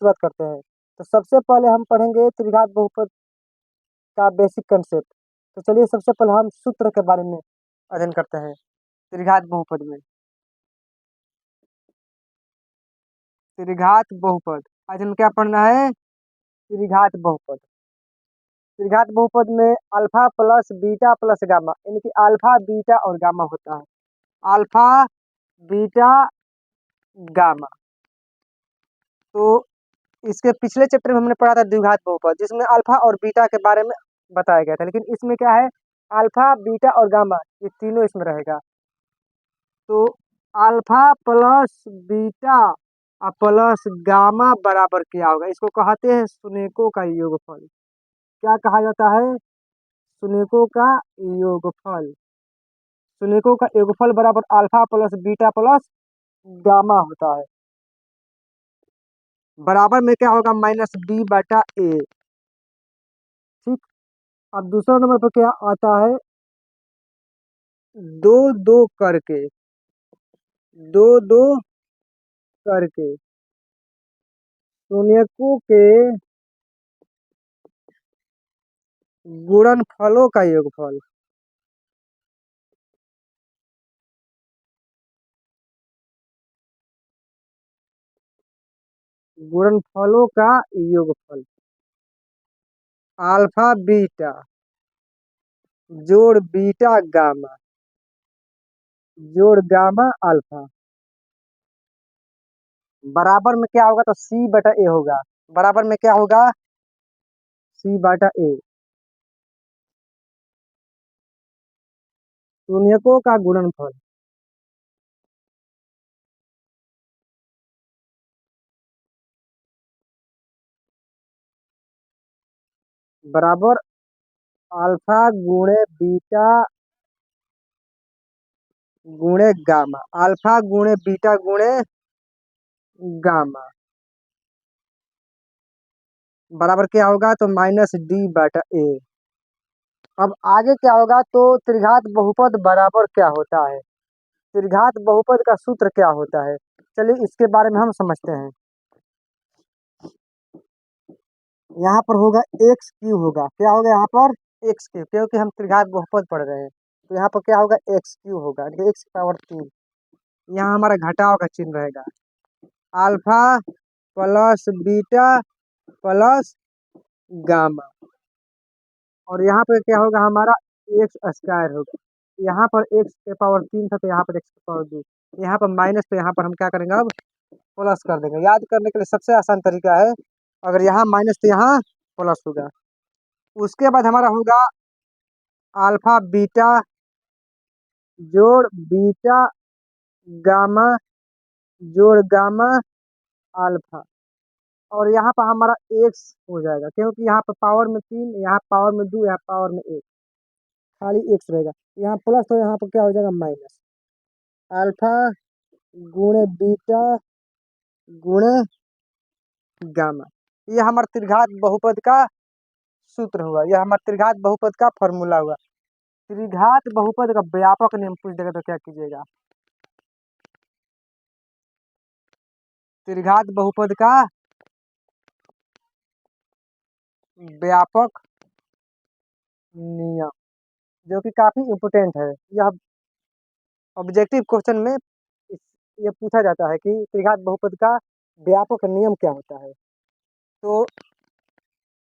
शुरुआत करते हैं। तो सबसे पहले हम पढ़ेंगे त्रिघात बहुपद का बेसिक कंसेप्ट। तो चलिए सबसे पहले हम सूत्र के बारे में अध्ययन करते हैं त्रिघात बहुपद में। त्रिघात बहुपद आज हम क्या पढ़ना है? त्रिघात बहुपद। त्रिघात बहुपद में alpha plus beta plus gamma, यानी कि अल्फा बीटा और गामा होता है। Alpha beta gamma. तो इसके पिछले चैप्टर में हमने पढ़ा था द्विघात बहुपद, जिसमें अल्फा और बीटा के बारे में बताया गया था, लेकिन इसमें क्या है, अल्फा बीटा और गामा ये तीनों इसमें रहेगा। तो अल्फा प्लस बीटा और प्लस गामा बराबर क्या होगा? इसको कहते हैं सुनेको का योगफल। क्या कहा जाता है? सुनेको का योगफल। सुनेको का योगफल बराबर alpha plus beta plus gamma होता है। बराबर में क्या होगा? माइनस बी बटा ए। ठीक। अब दूसरा नंबर पर क्या आता है? दो दो करके, दो दो करके शून्यकों के गुणनफलों का योगफल। गुणनफलों का योगफल अल्फा बीटा जोड़ बीटा गामा जोड़ गामा अल्फा बराबर में क्या होगा? तो सी बटा ए होगा। बराबर में क्या होगा? सी बटा ए। शून्यकों का गुणनफल बराबर अल्फा गुणे बीटा गुणे गामा, अल्फा गुणे बीटा गुणे गामा बराबर क्या होगा? तो माइनस डी बटा ए। अब आगे क्या होगा? तो त्रिघात बहुपद बराबर क्या होता है? त्रिघात बहुपद का सूत्र क्या होता है? चलिए इसके बारे में हम समझते हैं। यहाँ पर होगा एक्स क्यू होगा। क्या होगा यहाँ पर? एक्स क्यू, क्योंकि हम त्रिघात बहुपद पढ़ रहे हैं। तो यहाँ पर क्या होगा? एक्स क्यू होगा, एक्स की पावर 3। यहाँ हमारा घटाव का चिन्ह रहेगा। Alpha plus beta plus gamma, और यहाँ पर क्या होगा? हमारा एक्स स्क्वायर होगा। यहाँ पर एक्स के पावर 3 था, तो यहाँ पर एक्स की पावर 2। यहाँ पर माइनस, तो यहाँ पर हम क्या करेंगे? अब प्लस कर देंगे। याद करने के लिए सबसे आसान तरीका है, अगर यहाँ माइनस तो यहाँ प्लस होगा। उसके बाद हमारा होगा अल्फा बीटा जोड़ बीटा गामा जोड़ गामा अल्फा, और यहाँ पर हमारा एक्स हो जाएगा, क्योंकि यहाँ पर पावर में 3, यहाँ पावर में 2, यहाँ पावर में 1, खाली एक्स रहेगा। यहाँ प्लस, तो यहाँ पर क्या हो जाएगा? माइनस अल्फा गुणे बीटा गुणे गामा। ये हमारा त्रिघात बहुपद का सूत्र हुआ। यह हमारा त्रिघात बहुपद का फॉर्मूला हुआ। त्रिघात बहुपद का व्यापक नियम पूछ देगा तो क्या कीजिएगा? त्रिघात बहुपद का व्यापक नियम, जो कि काफी इम्पोर्टेंट है। यह ऑब्जेक्टिव क्वेश्चन में ये पूछा जाता है कि त्रिघात बहुपद का व्यापक नियम क्या होता है। तो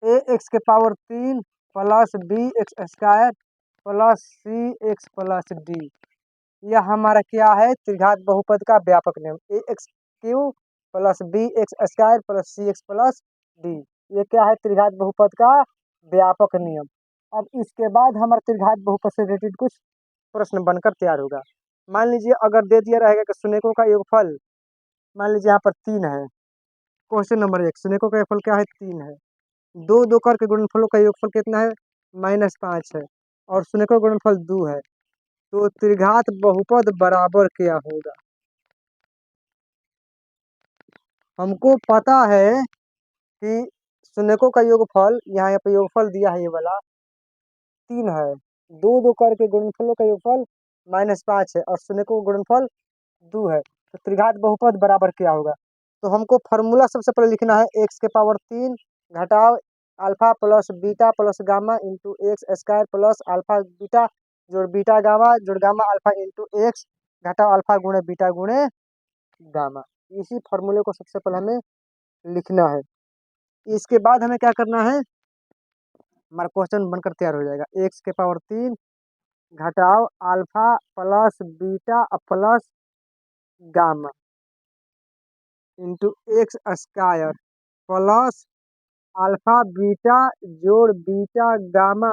ए एक्स के power 3 plus b x square plus c x plus d, यह हमारा क्या है? त्रिघात बहुपद का व्यापक नियम। A x cube plus b x square plus c x plus d, ये क्या है? त्रिघात बहुपद का व्यापक नियम। अब इसके बाद हमारा त्रिघात बहुपद से रिलेटेड कुछ प्रश्न बनकर तैयार होगा। मान लीजिए अगर दे दिया रहेगा कि शून्यकों का योगफल, मान लीजिए यहाँ पर 3 है। क्वेश्चन नंबर 1, शून्यकों का योगफल क्या है? 3 है। दो दो करके गुणनफलों का योगफल कितना है? -5 है, और शून्यकों का गुणनफल 2 है। तो त्रिघात बहुपद बराबर क्या होगा? हमको पता है कि शून्यकों का योगफल, यहाँ पे योगफल दिया है, ये वाला 3 है। दो दो करके गुणनफलों का योगफल -5 है, और शून्यकों का गुणनफल 2 है। तो त्रिघात बहुपद बराबर क्या होगा? तो हमको फार्मूला सबसे पहले लिखना है एक्स के पावर 3 घटाओ alpha plus beta plus gamma into x square plus alpha beta जोड़ बीटा गामा जोड़ गामा अल्फा इंटू एक्स घटाओ अल्फा गुणे बीटा गुणे गामा। इसी फार्मूले को सबसे पहले हमें लिखना है। इसके बाद हमें क्या करना है, हमारा क्वेश्चन बनकर तैयार हो जाएगा। एक्स के पावर 3 घटाओ alpha plus beta plus gamma into x square plus alpha beta जोड़ बीटा गामा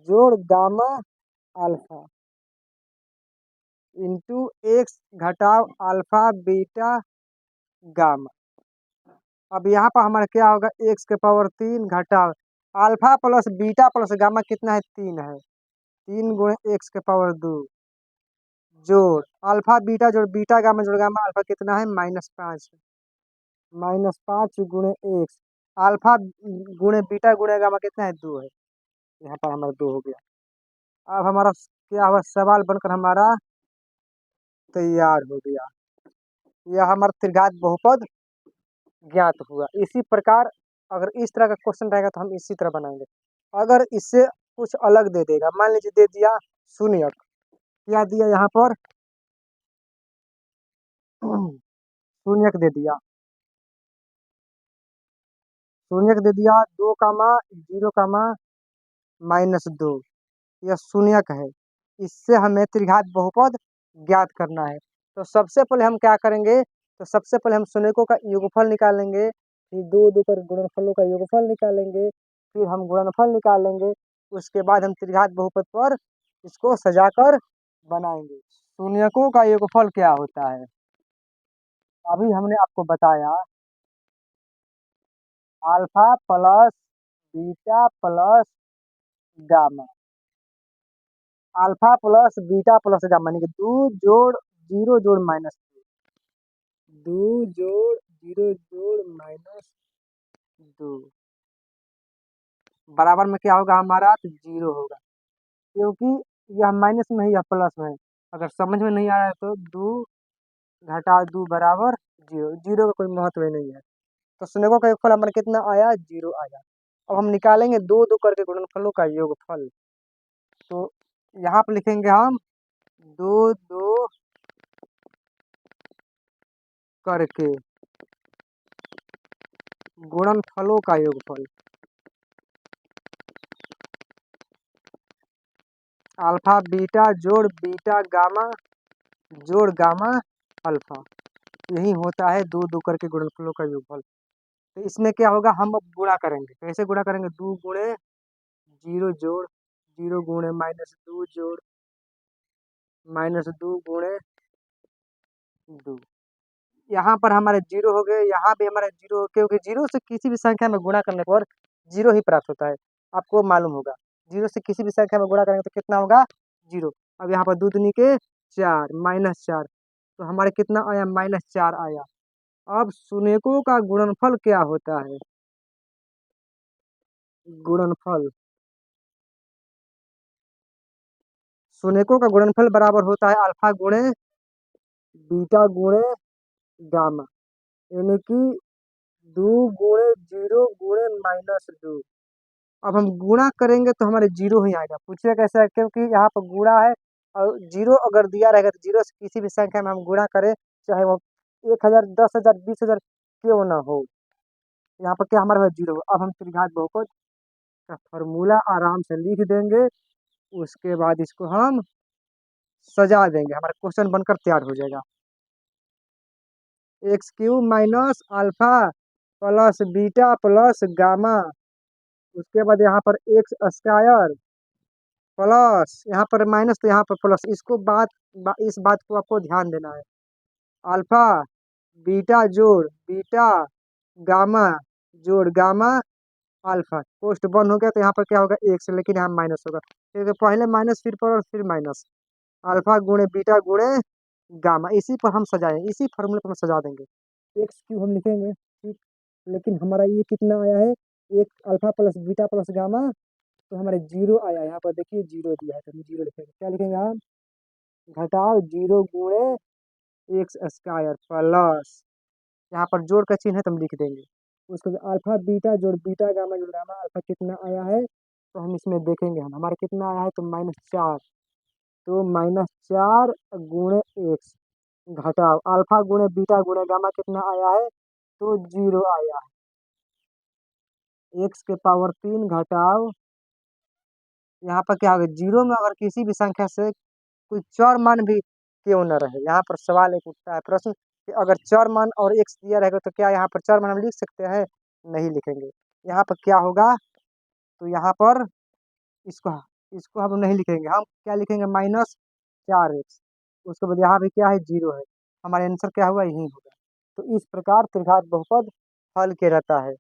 जोड़ गामा अल्फा इंटू एक्स घटाओ अल्फा बीटा गामा। अब यहाँ पर हमारा क्या होगा, एक्स के पावर 3 घटाओ alpha plus beta plus gamma कितना है 3 है, 3 गुणे एक्स के पावर 2 जोड़ अल्फा बीटा जोड़ बीटा गामा जोड़ गामा अल्फा कितना है -5 -5 गुणे एक्स अल्फा गुणे बीटा गुणे गामा कितना है 2 है। यहाँ पर हमारा 2 हो गया। अब हमारा क्या हुआ, सवाल बनकर हमारा तैयार हो गया। यह हमारा त्रिघात बहुपद ज्ञात हुआ। इसी प्रकार अगर इस तरह का क्वेश्चन रहेगा तो हम इसी तरह बनाएंगे। अगर इससे कुछ अलग दे देगा, मान लीजिए दे दिया शून्यक, क्या दिया यहाँ पर शून्यक दे दिया, शून्यक दे दिया 2 कामा 0 कामा -2, यह शून्यक है। इससे हमें त्रिघात बहुपद ज्ञात करना है। तो सबसे पहले हम क्या करेंगे, तो सबसे पहले हम शून्यकों का योगफल निकालेंगे, फिर दो दो कर गुणनफलों का योगफल निकालेंगे, फिर हम गुणनफल निकालेंगे। उसके बाद हम त्रिघात बहुपद पर इसको सजाकर बनाएंगे। शून्यकों का योगफल क्या होता है, अभी हमने आपको बताया, alpha plus beta plus gamma, alpha plus beta plus gamma यानी कि 2 जोड़ 0 जोड़ -2, 2 जोड़ 0 जोड़ -2 बराबर में क्या होगा हमारा, तो 0 होगा, क्योंकि यह माइनस में है या प्लस में है। अगर समझ में नहीं आया तो 2 घटा 2 बराबर 0, 0 का कोई महत्व ही नहीं है। तो शून्यकों का योगफल हमारा कितना आया, 0 आया। अब हम निकालेंगे दो दो करके गुणनफलों का योगफल। तो यहाँ पर लिखेंगे हम 2 2 करके गुणनफलों का योगफल, अल्फा बीटा जोड़ बीटा गामा जोड़ गामा अल्फा, यही होता है 2 2 करके गुणनफलों का योगफल। तो इसमें क्या होगा, हम अब गुणा करेंगे, कैसे गुणा करेंगे, 2 गुणे 0 जोड़ 0 गुणे -2 जोड़ -2 गुणे 2, यहाँ पर हमारे 0 हो गए, यहाँ भी हमारे 0 हो, क्योंकि 0 से किसी भी संख्या में गुणा करने पर 0 ही प्राप्त होता है, आपको मालूम होगा। 0 से किसी भी संख्या में गुणा करेंगे तो कितना होगा, 0। अब यहाँ पर 2 दूनी के 4 -4, तो हमारे कितना आया, -4 आया। अब शून्यकों का गुणनफल क्या होता है, गुणनफल, शून्यकों का गुणनफल बराबर होता है अल्फा गुणे बीटा गुणे गामा, यानी कि 2 गुणे 0 गुणे -2। अब हम गुणा करेंगे तो हमारे 0 ही आएगा। पूछिए कैसे है, क्योंकि यहाँ पर गुणा है और 0 अगर दिया रहेगा तो 0 से किसी भी संख्या में हम गुणा करें, चाहे वो 1000 10,000 20,000 क्यों ना हो, यहाँ पर क्या हमारा 0। अब हम त्रिघात बहुपद का फॉर्मूला आराम से लिख देंगे, उसके बाद इसको हम सजा देंगे, हमारा क्वेश्चन बनकर तैयार हो जाएगा। x³ minus alpha plus beta plus gamma, उसके बाद यहाँ पर एक्स स्क्वायर प्लस यहाँ पर माइनस तो यहाँ पर प्लस, इसको इस बात को आपको ध्यान देना है। अल्फा बीटा जोड़ बीटा गामा जोड़ गामा अल्फा, पोस्ट बंद हो गया तो यहाँ पर क्या होगा, एक्स, लेकिन यहाँ माइनस होगा, क्योंकि पहले माइनस फिर पर और फिर माइनस, अल्फा गुणे बीटा गुणे गामा, इसी पर हम सजाएं, इसी फॉर्मूले पर हम सजा देंगे। x³ हम लिखेंगे, ठीक, लेकिन हमारा ये कितना आया है, एक alpha plus beta plus gamma, तो हमारे 0 आया, यहाँ पर देखिए 0 दिया है, तो हम 0 लिखेंगे। क्या लिखेंगे हम, घटाओ 0 गुणे एक्स स्क्वायर प्लस यहाँ पर जोड़ का चिन्ह है तो हम लिख देंगे। उसके बाद अल्फा बीटा जोड़ बीटा गामा जोड़ गामा अल्फा कितना आया है तो हम इसमें देखेंगे हम हमारा कितना आया है तो -4। तो -4 गुणे एक्स घटाओ अल्फा गुणे बीटा गुणे गामा कितना आया है तो 0 आया है। एक्स के पावर 3 घटाओ यहाँ पर क्या होगा 0 में अगर किसी भी संख्या से कोई चर मान भी क्यों न रहे, यहाँ पर सवाल एक उठता है प्रश्न कि अगर चर मान और एक्स दिया रहेगा तो क्या यहाँ पर चर मान हम लिख सकते हैं? नहीं लिखेंगे। यहाँ पर क्या होगा तो यहाँ पर इसको इसको हम नहीं लिखेंगे, हम क्या लिखेंगे -4x। उसके बाद यहाँ भी क्या है 0 है, हमारा आंसर क्या हुआ यही होगा। तो इस प्रकार त्रिघात बहुपद हल किया जाता है।